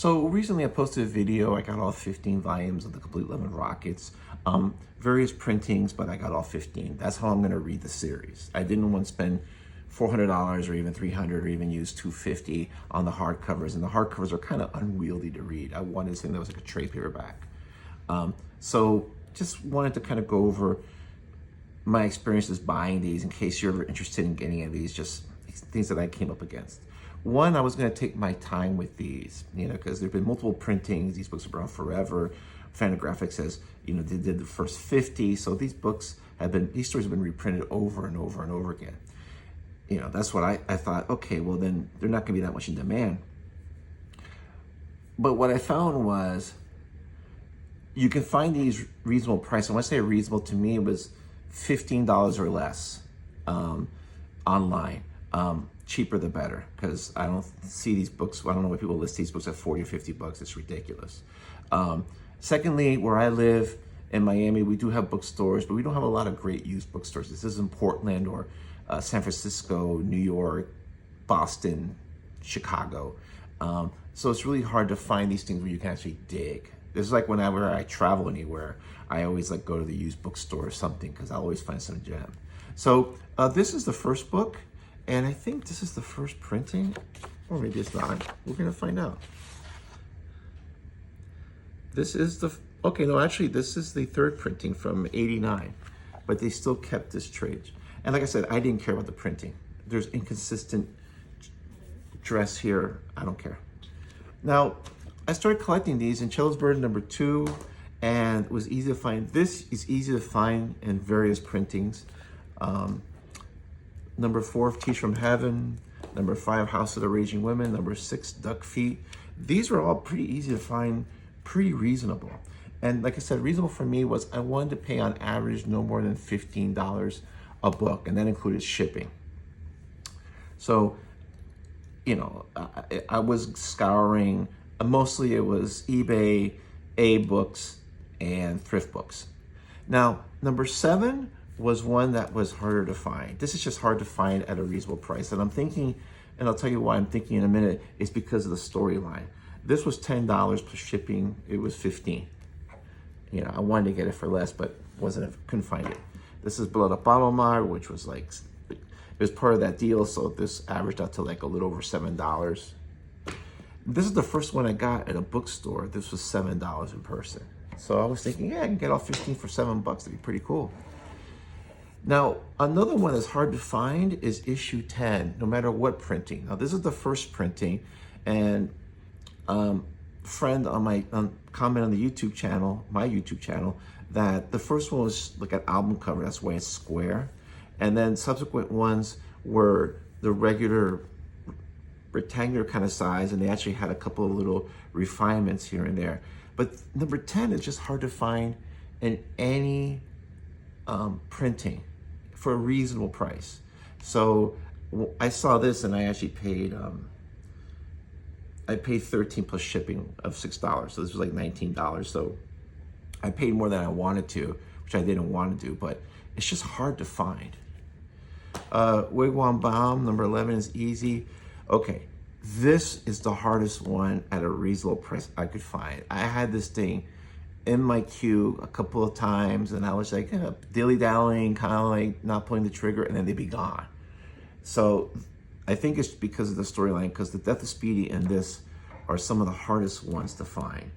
So recently I posted a video. I got all 15 volumes of the Complete Love and Rockets. Various printings, but I got all 15. That's how I'm going to read the series. I didn't want to spend $400 or even $300 or even use $250 on the hardcovers. And the hardcovers are kind of unwieldy to read. I wanted something that was like a trade paperback. So just wanted to kind of go over my experiences buying these in case you're ever interested in getting any of these, just things that I came up against. One, I was going to take my time with these, because there have been multiple printings. These books have been around forever. Fantagraphics says, they did the first 50. So these stories have been reprinted over and over and over again. That's what I thought, okay, well then they're not going to be that much in demand. But what I found was you can find these reasonable price. And when I say reasonable, to me, it was $15 or less online. Cheaper the better, because I don't see these books. I don't know why people list these books at 40 or 50 bucks. It's ridiculous. Secondly, where I live in Miami, we do have bookstores, but we don't have a lot of great used bookstores. This isn't Portland or San Francisco, New York, Boston, Chicago. So it's really hard to find these things where you can actually dig. This is like whenever I travel anywhere, I always go to the used bookstore or something, because I always find some gem. So this is the first book. And I think this is the first printing, or maybe it's not. We're gonna find out. This is this is the third printing from '89, but they still kept this trade. And like I said, I didn't care about the printing. There's inconsistent dress here, I don't care. Now, I started collecting these in Cello's Bird #2, and it was easy to find. This is easy to find in various printings. Number 4, Teach from Heaven. Number 5, House of the Raging Women. Number 6, Duck Feet. These were all pretty easy to find, pretty reasonable. And like I said, reasonable for me was I wanted to pay on average no more than $15 a book, and that included shipping. So, I was scouring, mostly it was eBay, A-books, and thrift books. Now, number 7 was one that was harder to find. This is just hard to find at a reasonable price. And I'm thinking, and I'll tell you why I'm thinking in a minute, is because of the storyline. This was $10 plus shipping. It was $15. I wanted to get it for less, but couldn't find it. This is Blood of Balomar, which was it was part of that deal, so this averaged out to a little over $7. This is the first one I got at a bookstore. This was $7 in person. So I was thinking, yeah, I can get all 15 for $7. That'd be pretty cool. Now, another one that's hard to find is issue 10, no matter what printing. Now, this is the first printing, and friend on my comment on the YouTube channel, my YouTube channel, that the first one was like an album cover. That's why it's square. And then subsequent ones were the regular rectangular kind of size, and they actually had a couple of little refinements here and there. But number 10 is just hard to find in any printing for a reasonable price. So I saw this and I actually paid, I paid 13 plus shipping of $6. So this was like $19. So I paid more than I wanted to, which I didn't want to do, but it's just hard to find. Wigwam Bomb, number 11 is easy. Okay, this is the hardest one at a reasonable price I could find. I had this thing in my queue a couple of times, and I was dilly-dallying, kind of not pulling the trigger, and then they'd be gone. So I think it's because of the storyline, because the Death of Speedy and this are some of the hardest ones to find.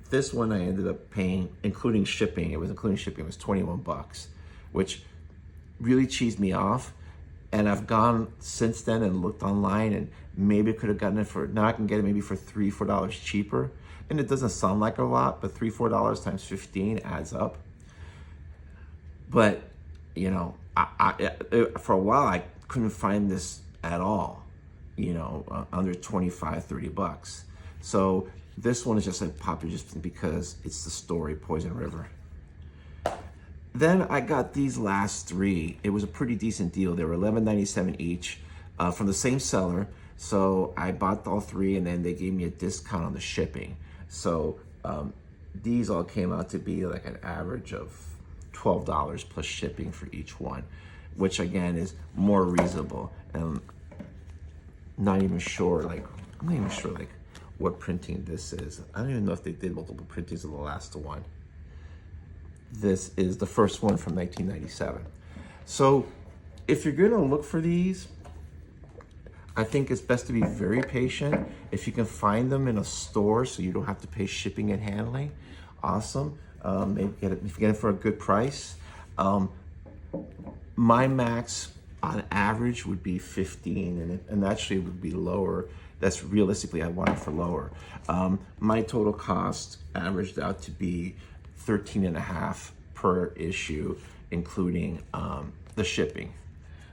This one I ended up paying, including shipping, it was 21 bucks, which really cheesed me off. And I've gone since then and looked online, and maybe I could have gotten it now I can get it maybe for $3, $4 cheaper. And it doesn't sound like a lot, but $3, $4 times 15 adds up. But, for a while, I couldn't find this at all, under 25, 30 bucks. So this one is just popular just because it's the story, Poison River. Then I got these last 3. It was a pretty decent deal. They were $11.97 each from the same seller. So I bought all 3, and then they gave me a discount on the shipping. So these all came out to be like an average of $12 plus shipping for each one, which again is more reasonable. And I'm not even sure what printing this is. I don't even know if they did multiple printings of the last one. This is the first one from 1997. So if you're gonna look for these, I think it's best to be very patient. If you can find them in a store so you don't have to pay shipping and handling, awesome. Maybe if you get it for a good price. My max on average would be 15, and actually it would be lower. That's realistically, I want it for lower. My total cost averaged out to be 13.5 per issue, including the shipping.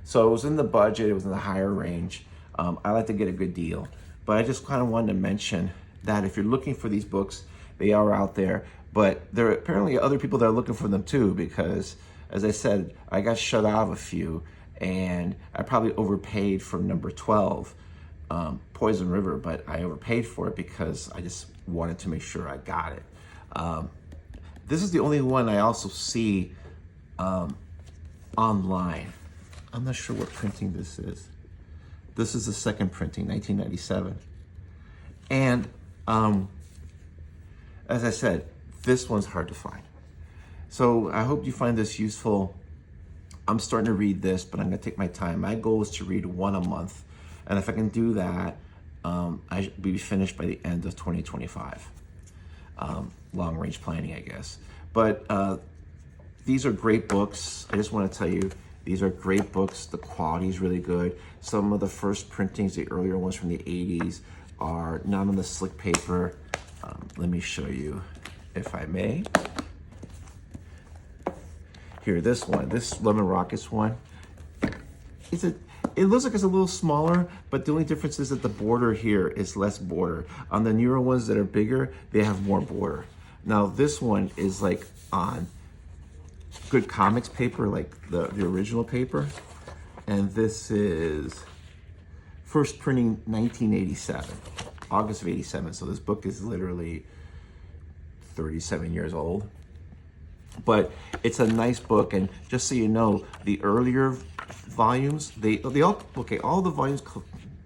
So it was in the budget, it was in the higher range. I like to get a good deal, but I just kind of wanted to mention that if you're looking for these books, they are out there, but there are apparently other people that are looking for them too, because as I said, I got shut out of a few, and I probably overpaid for number 12, Poison River, but I overpaid for it because I just wanted to make sure I got it. This is the only one I also see online. I'm not sure what printing this is. This is the second printing, 1997. And as I said, this one's hard to find. So I hope you find this useful. I'm starting to read this, but I'm gonna take my time. My goal is to read one a month. And if I can do that, I should be finished by the end of 2025. Long range planning, I guess. But these are great books. I just want to tell you, these are great books. The quality is really good. Some of the first printings, the earlier ones from the 80s, are not on the slick paper. Let me show you, if I may. Here, this one, this Lemon Rockets one. It looks like it's a little smaller, but the only difference is that the border here is less border. On the newer ones that are bigger, they have more border. Now this one is like on good comics paper, like the original paper. And this is first printing 1987, August of 87. So this book is literally 37 years old. But it's a nice book, and just so you know, the earlier volumes, all the volumes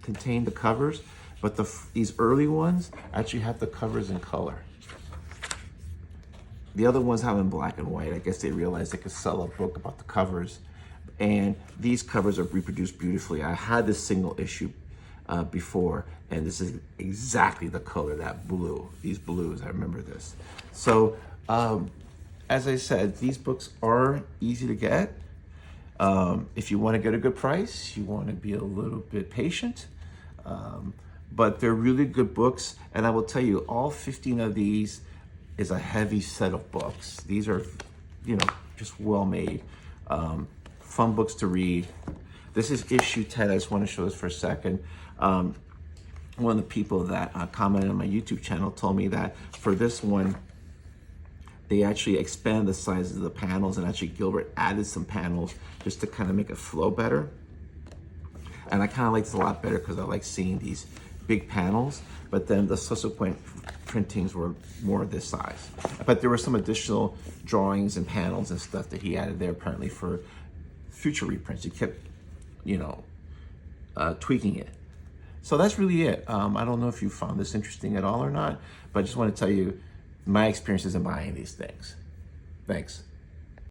contain the covers, but these early ones actually have the covers in color. The other ones have in black and white. I guess they realized they could sell a book about the covers, and these covers are reproduced beautifully. I had this single issue before, and this is exactly the color, that blue, these blues, I remember this. So, as I said, these books are easy to get. If you want to get a good price, you want to be a little bit patient, but they're really good books. And I will tell you, all 15 of these is a heavy set of books. These are, just well made, fun books to read. This is issue 10. I just want to show this for a second. One of the people that commented on my YouTube channel told me that for this one, they actually expanded the size of the panels, and actually Gilbert added some panels just to kind of make it flow better. And I kind of like this a lot better because I like seeing these big panels, but then the subsequent printings were more this size. But there were some additional drawings and panels and stuff that he added there apparently for future reprints. He kept, tweaking it. So that's really it. I don't know if you found this interesting at all or not, but I just want to tell you, my experiences in buying these things. Thanks.